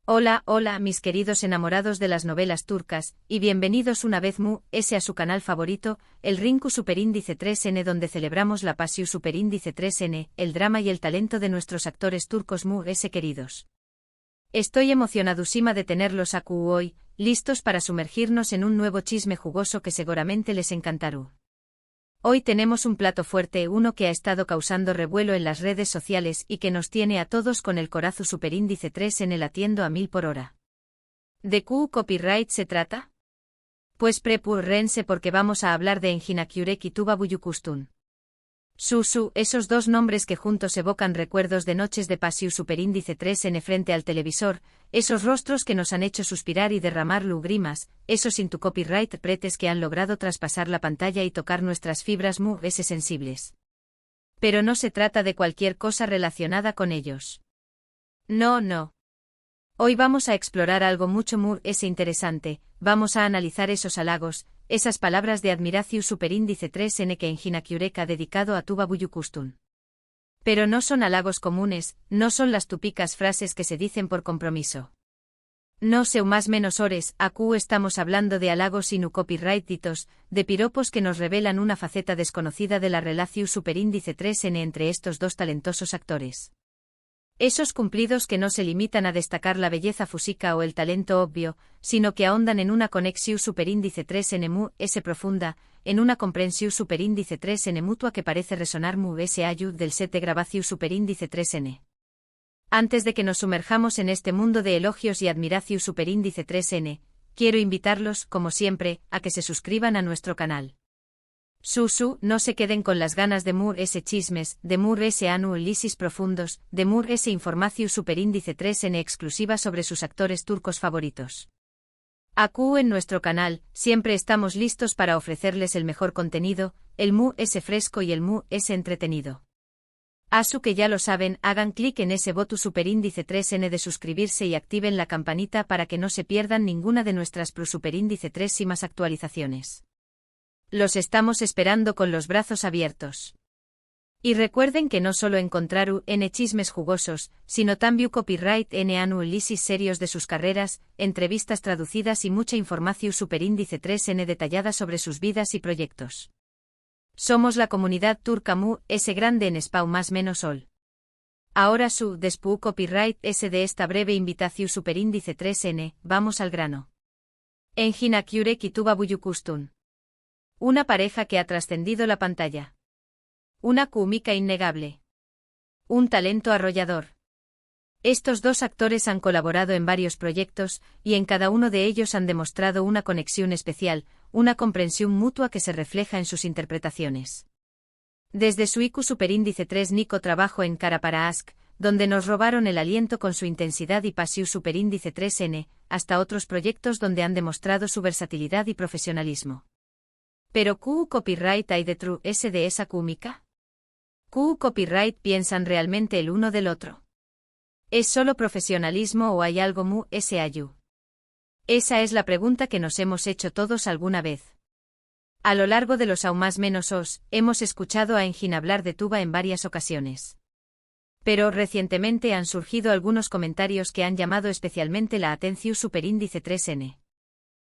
Hola, hola, mis queridos enamorados de las novelas turcas, y bienvenidos una vez a su canal favorito, el Rinku Superíndice 3N, donde celebramos la Pasiu Superíndice 3N, el drama y el talento de nuestros actores turcos queridos. Estoy emocionadísima de tenerlos aquí hoy, listos para sumergirnos en un nuevo chisme jugoso que seguramente les encantará. Hoy tenemos un plato fuerte, uno que ha estado causando revuelo en las redes sociales y que nos tiene a todos con el corazón superíndice 3N latiendo a 1000 por hora. ¿De qué copyright se trata? Pues prepúrense porque vamos a hablar de Enginakyurek y Tuba Büyüküstün. Esos dos nombres que juntos evocan recuerdos de noches de Pasiu Superíndice 3N frente al televisor, esos rostros que nos han hecho suspirar y derramar lágrimas, esos into copyright pretes que han logrado traspasar la pantalla y tocar nuestras fibras sensibles. Pero no se trata de cualquier cosa relacionada con ellos. No. Hoy vamos a explorar algo mucho interesante, vamos a analizar esos halagos, esas palabras de admiración superíndice 3N que Enginakyurek ha dedicado a Tuba Büyüküstün. Pero no son halagos comunes, no son las típicas frases que se dicen por compromiso. No sé más menos ores, aquí estamos hablando de halagos y no copyrightitos, de piropos que nos revelan una faceta desconocida de la relación superíndice 3N entre estos dos talentosos actores. Esos cumplidos que no se limitan a destacar la belleza física o el talento obvio, sino que ahondan en una conexión superíndice 3N profunda, en una comprensión superíndice 3N mutua que parece resonar ayud del set de grabación superíndice 3N. Antes de que nos sumerjamos en este mundo de elogios y admiración superíndice 3N, quiero invitarlos, como siempre, a que se suscriban a nuestro canal. No se queden con las ganas de chismes, de análisis profundos, de información superíndice 3N exclusiva sobre sus actores turcos favoritos. Aquí en nuestro canal, siempre estamos listos para ofrecerles el mejor contenido, el fresco y el entretenido. Que ya lo saben, hagan clic en ese botón superíndice 3N de suscribirse y activen la campanita para que no se pierdan ninguna de nuestras superíndice 3 y más actualizaciones. Los estamos esperando con los brazos abiertos. Y recuerden que no solo encontraru chismes jugosos, sino también copyright análisis serios de sus carreras, entrevistas traducidas y mucha información superíndice 3N detallada sobre sus vidas y proyectos. Somos la comunidad turca grande en Spau más menos all. Ahora despu copyright de esta breve invitación superíndice 3N, vamos al grano. Enginakyurek y Tuba Büyüküstün. Una pareja que ha trascendido la pantalla. Una química innegable. Un talento arrollador. Estos dos actores han colaborado en varios proyectos, y en cada uno de ellos han demostrado una conexión especial, una comprensión mutua que se refleja en sus interpretaciones. Desde su IQ superíndice 3 Nico trabajo en Cara para Ask, donde nos robaron el aliento con su intensidad y pasión superíndice 3N, hasta otros proyectos donde han demostrado su versatilidad y profesionalismo. ¿Pero qué copyright hay detrás de esa química? ¿Qué copyright piensan realmente el uno del otro? ¿Es solo profesionalismo o hay algo ayú? Esa es la pregunta que nos hemos hecho todos alguna vez. A lo largo de los aún más menos hemos escuchado a Engin hablar de Tuba en varias ocasiones. Pero recientemente han surgido algunos comentarios que han llamado especialmente la atención superíndice 3N.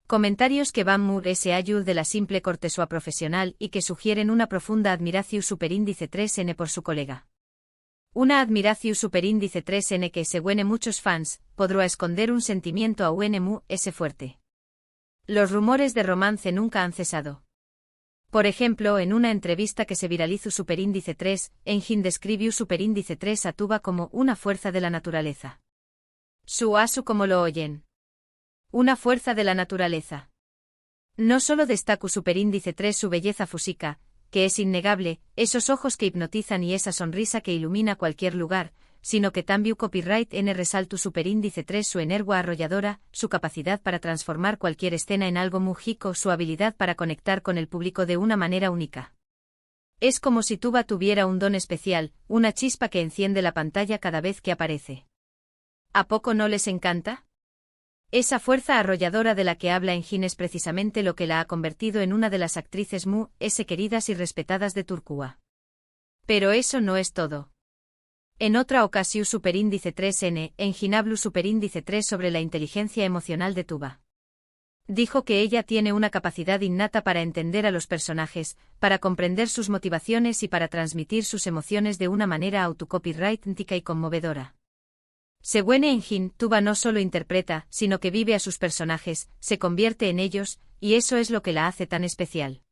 Comentarios que van ayud de la simple cortesía profesional y que sugieren una profunda admiración superíndice 3N por su colega. Una admiración superíndice 3N que, según muchos fans, podrá esconder un sentimiento aún fuerte. Los rumores de romance nunca han cesado. Por ejemplo, en una entrevista que se viralizó superíndice 3, Engin describió superíndice 3 a Tuba como una fuerza de la naturaleza. Como lo oyen. Una fuerza de la naturaleza. No solo destaca superíndice 3 su belleza física, que es innegable, esos ojos que hipnotizan y esa sonrisa que ilumina cualquier lugar, sino que también copyright resalta superíndice 3 su energía arrolladora, su capacidad para transformar cualquier escena en algo mágico, su habilidad para conectar con el público de una manera única. Es como si Tuba tuviera un don especial, una chispa que enciende la pantalla cada vez que aparece. ¿A poco no les encanta? Esa fuerza arrolladora de la que habla Engin es precisamente lo que la ha convertido en una de las actrices queridas y respetadas de Turquía. Pero eso no es todo. En otra ocasión superíndice 3N, en Ginablu superíndice 3 sobre la inteligencia emocional de Tuba. Dijo que ella tiene una capacidad innata para entender a los personajes, para comprender sus motivaciones y para transmitir sus emociones de una manera autocopyrightnica y conmovedora. Según Engin, Tuba no solo interpreta, sino que vive a sus personajes, se convierte en ellos, y eso es lo que la hace tan especial.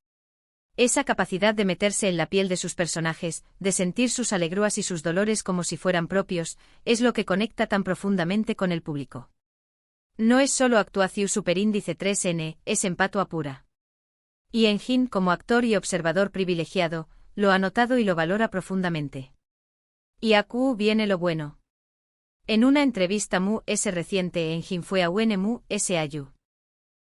Esa capacidad de meterse en la piel de sus personajes, de sentir sus alegrías y sus dolores como si fueran propios, es lo que conecta tan profundamente con el público. No es solo actuación superíndice 3N, es empatua pura. Y Engin, como actor y observador privilegiado, lo ha notado y lo valora profundamente. Y aquí viene lo bueno. En una entrevista reciente Engin fue a UNMU-SAU.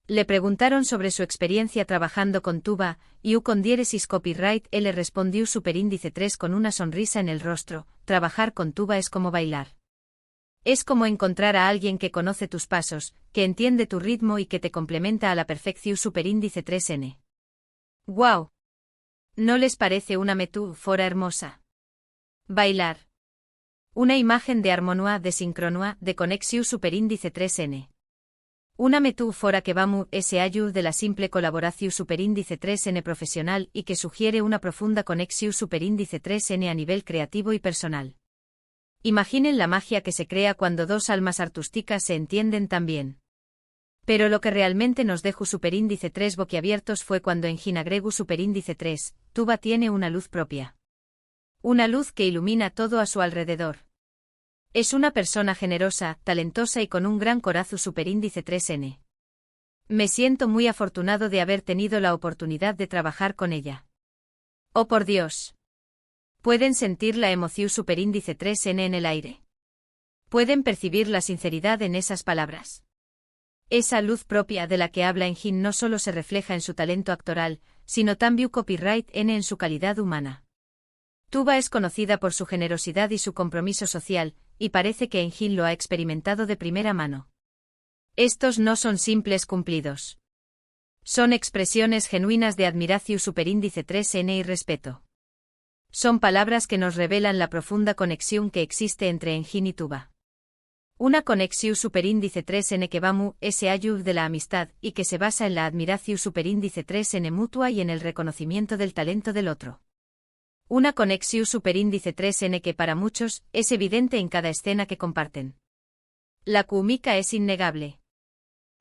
Le preguntaron sobre su experiencia trabajando con Tuba, y con diéresis copyright él respondió superíndice 3 con una sonrisa en el rostro, trabajar con Tuba es como bailar. Es como encontrar a alguien que conoce tus pasos, que entiende tu ritmo y que te complementa a la perfección superíndice 3N. ¡Guau! ¿No les parece una metáfora hermosa? Bailar. Una imagen de armonía, de sincronía, de conexión superíndice 3N. Una metáfora que va SAU de la simple colaboración superíndice 3N profesional y que sugiere una profunda conexión superíndice 3N a nivel creativo y personal. Imaginen la magia que se crea cuando dos almas artísticas se entienden tan bien. Pero lo que realmente nos dejó superíndice 3 boquiabiertos fue cuando Engin agregó superíndice 3, Tuba tiene una luz propia. Una luz que ilumina todo a su alrededor. Es una persona generosa, talentosa y con un gran corazón superíndice 3N. Me siento muy afortunado de haber tenido la oportunidad de trabajar con ella. ¡Oh por Dios! Pueden sentir la emoción superíndice 3N en el aire. Pueden percibir la sinceridad en esas palabras. Esa luz propia de la que habla Engin no solo se refleja en su talento actoral, sino también copyright N en su calidad humana. Tuba es conocida por su generosidad y su compromiso social, y parece que Engin lo ha experimentado de primera mano. Estos no son simples cumplidos. Son expresiones genuinas de admiración superíndice 3N y respeto. Son palabras que nos revelan la profunda conexión que existe entre Engin y Tuba. Una conexión superíndice 3N que va SAU de la amistad y que se basa en la admiración superíndice 3N mutua y en el reconocimiento del talento del otro. Una conexión superíndice 3N que para muchos es evidente en cada escena que comparten. La química es innegable.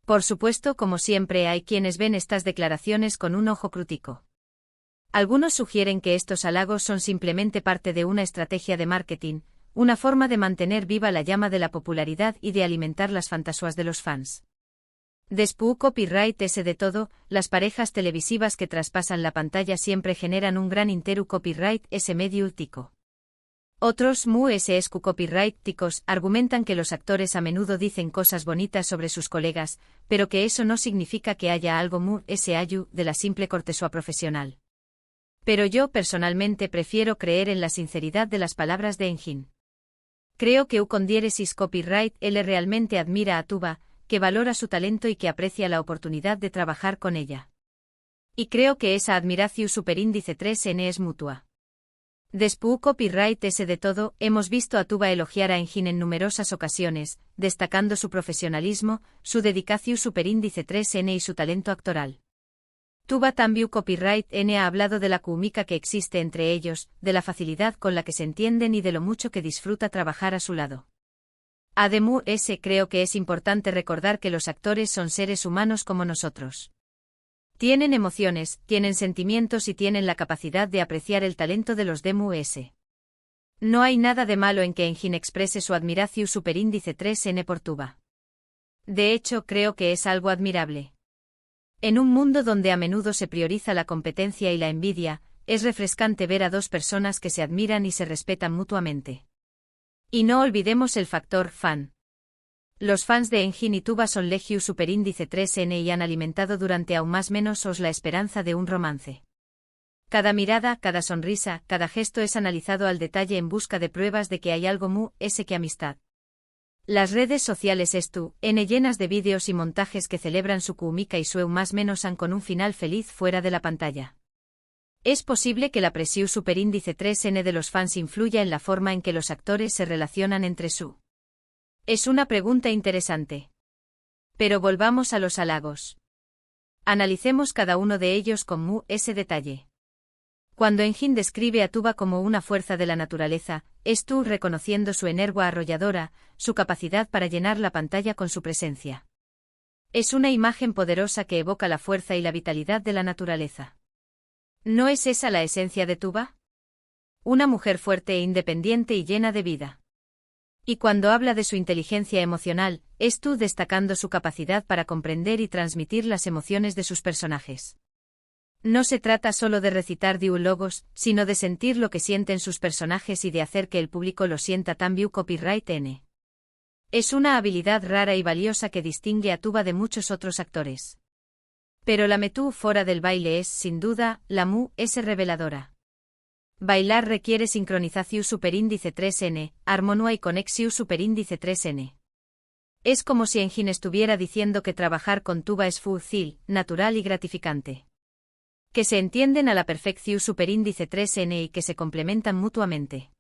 Por supuesto, como siempre, hay quienes ven estas declaraciones con un ojo crítico. Algunos sugieren que estos halagos son simplemente parte de una estrategia de marketing, una forma de mantener viva la llama de la popularidad y de alimentar las fantasías de los fans. Después copyright ese de todo, las parejas televisivas que traspasan la pantalla siempre generan un gran interu copyright ese medio últico. Otros SSQ copyrighticos argumentan que los actores a menudo dicen cosas bonitas sobre sus colegas, pero que eso no significa que haya algo SAU de la simple cortesía profesional. Pero yo personalmente prefiero creer en la sinceridad de las palabras de Engin. Creo que con diéresis copyright él realmente admira a Tuba, que valora su talento y que aprecia la oportunidad de trabajar con ella. Y creo que esa admiración superíndice 3N es mutua. Después copyright ese de todo, hemos visto a Tuba elogiar a Engin en numerosas ocasiones, destacando su profesionalismo, su dedicación superíndice 3N y su talento actoral. Tuba también copyright N ha hablado de la química que existe entre ellos, de la facilidad con la que se entienden y de lo mucho que disfruta trabajar a su lado. Además, creo que es importante recordar que los actores son seres humanos como nosotros. Tienen emociones, tienen sentimientos y tienen la capacidad de apreciar el talento de los DMUS. No hay nada de malo en que Engin exprese su admiración superíndice 3N por Tuba. De hecho, creo que es algo admirable. En un mundo donde a menudo se prioriza la competencia y la envidia, es refrescante ver a dos personas que se admiran y se respetan mutuamente. Y no olvidemos el factor fan. Los fans de Engin y Tuba son legio superíndice 3N y han alimentado durante aún más menos la esperanza de un romance. Cada mirada, cada sonrisa, cada gesto es analizado al detalle en busca de pruebas de que hay algo que amistad. Las redes sociales llenas de vídeos y montajes que celebran su química y su más menos han con un final feliz fuera de la pantalla. ¿Es posible que la presión superíndice 3N de los fans influya en la forma en que los actores se relacionan entre sí? Es una pregunta interesante. Pero volvamos a los halagos. Analicemos cada uno de ellos con ese detalle. Cuando Enjin describe a Tuba como una fuerza de la naturaleza, es tú reconociendo su energía arrolladora, su capacidad para llenar la pantalla con su presencia. Es una imagen poderosa que evoca la fuerza y la vitalidad de la naturaleza. ¿No es esa la esencia de Tuba? Una mujer fuerte e independiente y llena de vida. Y cuando habla de su inteligencia emocional, es tú destacando su capacidad para comprender y transmitir las emociones de sus personajes. No se trata solo de recitar diálogos, sino de sentir lo que sienten sus personajes y de hacer que el público lo sienta también. Copyright N. Es una habilidad rara y valiosa que distingue a Tuba de muchos otros actores. Pero la metú fuera del baile es, sin duda, la es reveladora. Bailar requiere sincronización superíndice 3N, armonía y conexión superíndice 3N. Es como si Enjin estuviera diciendo que trabajar con Tuba es fácil, natural y gratificante. Que se entienden a la perfección superíndice 3N y que se complementan mutuamente.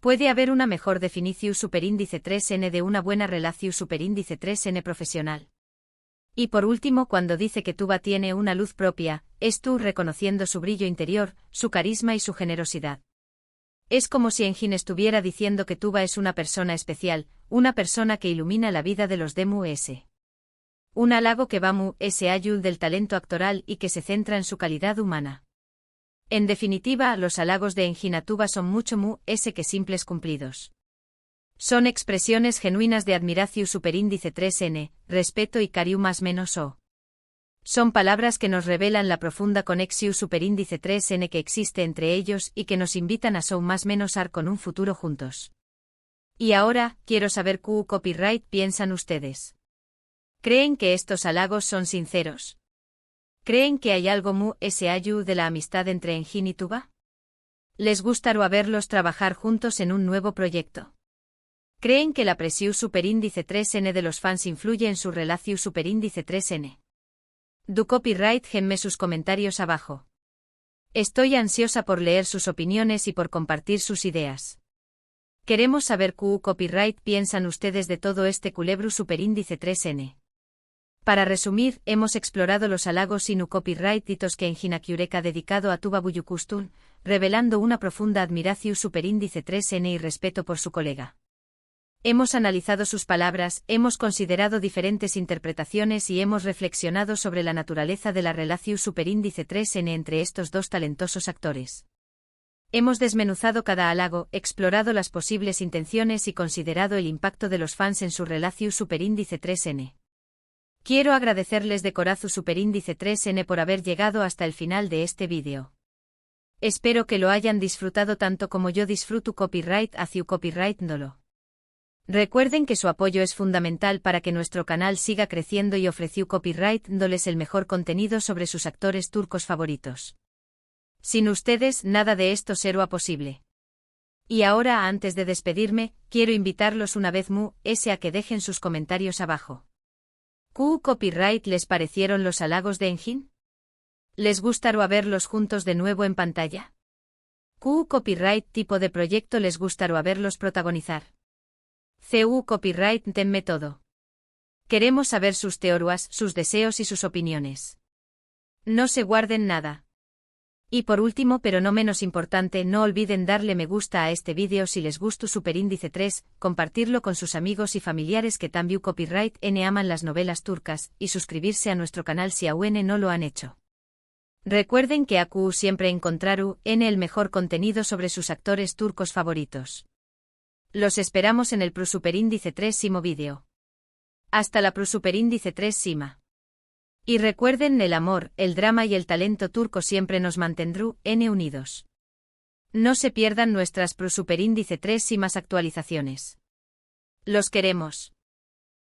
Puede haber una mejor definición superíndice 3N de una buena relación superíndice 3N profesional. Y por último, cuando dice que Tuba tiene una luz propia, es tú reconociendo su brillo interior, su carisma y su generosidad. Es como si Enjin estuviera diciendo que Tuba es una persona especial, una persona que ilumina la vida de los de un halago que va ese ayul del talento actoral y que se centra en su calidad humana. En definitiva, los halagos de Enjin a Tuba son mucho ese que simples cumplidos. Son expresiones genuinas de admiración superíndice 3N, respeto y cariño más menos o. Son palabras que nos revelan la profunda conexión superíndice 3N que existe entre ellos y que nos invitan a más menos ar con un futuro juntos. Y ahora, quiero saber qué copyright piensan ustedes. ¿Creen que estos halagos son sinceros? ¿Creen que hay algo ese ayu de la amistad entre Enjin y Tuba? ¿Les gustaría verlos trabajar juntos en un nuevo proyecto? ¿Creen que la presión superíndice 3N de los fans influye en su relación superíndice 3N? Du copyright genme sus comentarios abajo. Estoy ansiosa por leer sus opiniones y por compartir sus ideas. Queremos saber qué copyright piensan ustedes de todo este culebro superíndice 3N. Para resumir, hemos explorado los halagos sin copyright ditos que Enjin Akyurek ha dedicado a Tuba Büyüküstün, revelando una profunda admiración superíndice 3N y respeto por su colega. Hemos analizado sus palabras, hemos considerado diferentes interpretaciones y hemos reflexionado sobre la naturaleza de la relación superíndice 3N entre estos dos talentosos actores. Hemos desmenuzado cada halago, explorado las posibles intenciones y considerado el impacto de los fans en su relación superíndice 3N. Quiero agradecerles de corazón superíndice 3N por haber llegado hasta el final de este vídeo. Espero que lo hayan disfrutado tanto como yo disfruto copyright hacia copyright Ndolo. Recuerden que su apoyo es fundamental para que nuestro canal siga creciendo y ofreció copyright dándoles el mejor contenido sobre sus actores turcos favoritos. Sin ustedes, nada de esto sería posible. Y ahora, antes de despedirme, quiero invitarlos una vez a que dejen sus comentarios abajo. ¿Qué copyright les parecieron los halagos de Enjin? ¿Les gustaría verlos juntos de nuevo en pantalla? ¿Qué copyright tipo de proyecto les gustaría verlos protagonizar? CU copyright denme todo. Queremos saber sus teorías, sus deseos y sus opiniones. No se guarden nada. Y por último pero no menos importante, no olviden darle me gusta a este vídeo si les gustó superíndice 3, compartirlo con sus amigos y familiares que también copyright N aman las novelas turcas, y suscribirse a nuestro canal si aún no lo han hecho. Recuerden que AQ siempre encontraru N el mejor contenido sobre sus actores turcos favoritos. Los esperamos en el Superíndice 3 Simo vídeo. Hasta la Superíndice 3 Sima. Y recuerden, el amor, el drama y el talento turco siempre nos mantendrán unidos. No se pierdan nuestras Superíndice 3 Simas actualizaciones. Los queremos.